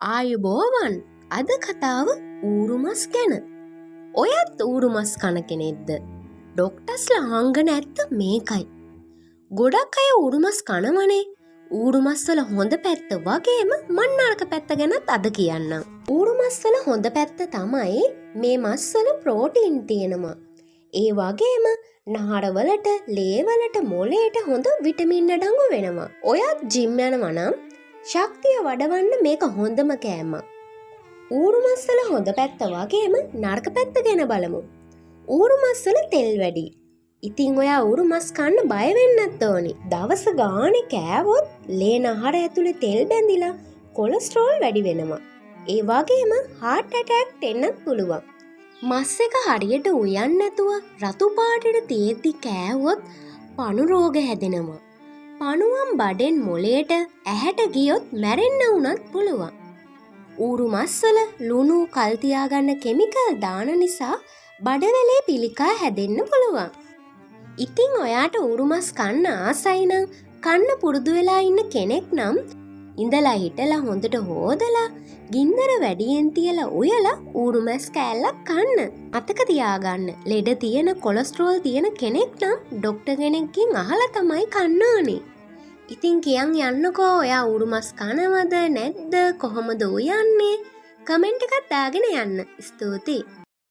ආයුබෝවන් අද කතාව ඌරුමස් ගැන. ඔයත් ඌරුමස් කන කෙනෙක්ද? ඩොක්ටර්ස්ලා අහංගන ඇත්ත මේකයි. ගොඩක් අය ඌරුමස් කනවනේ. ඌරුමස් වල හොඳ පැත්ත වගේම මන්නරක පැත්ත ගැනත් අද කියන්නම්. ඌරුමස් වල හොඳ පැත්ත තමයි මේ මස් වල ප්‍රෝටීන් තියෙනවා. ඒ වගේම නහරවලට, ලේවලට, මොළයට හොඳ විටමින් අඩංගු වෙනවා. ඔයත් ජිම් යනවා නම් ශක්තිය වඩවන්න මේක හොඳම කෑම. ඌරුමස් වල හොඳ පැත්ත වගේම නරක පැත්ත ගැන බලමු. ඌරුමස් වල තෙල් වැඩි. ඉතින් ඔයා ඌරුමස් කන්න බය වෙන්නත් ඕනි. දවස ගානේ කෑවොත් ලේ නහර ඇතුලේ තෙල් බැඳිලා කොලෙස්ටරෝල් වැඩි වෙනවා. ඒ වගේම heart attack එන්නත් පුළුවන්. මස් එක හරියට උයන් නැතුව රතු පාටට තියෙද්දි කෑවොත් පණු රෝග හැදෙනවා. පණුවම් බඩෙන් මොළයට ඇහැට ගියොත් මැරෙන්න වුණත් පුළුවන්. ඌරුමස් වල ලුණු කල් තියාගන්න කෙමිකල් දාන නිසා බඩවැලේ පිළිකා හැදෙන්න පුළුවන්. ඉතින් ඔයාට ඌරුමස් කන්න ආසයි නම් කන්න පුරුදු වෙලා ඉන්න කෙනෙක් නම් ඉඳලා හිටලා හොඳට හොදලා ගින්දර වැඩියෙන් තියලා උයලා ඌරුමස් කෑල්ලක් කන්න. අතක තියාගන්න. ලෙඩ තියෙන කොලෙස්ටරෝල් තියෙන කෙනෙක් නම් ඩොක්ටර් කෙනෙක්ගෙන් අහලා තමයි කන්න ඕනේ. ඉතින් කියන් යන්නකෝ ඔයා ඌරුමස් කනවද නැද්ද කොහොමද උයන්නේ? කමෙන්ට් එකක් දාගෙන යන්න. ස්තුතියි.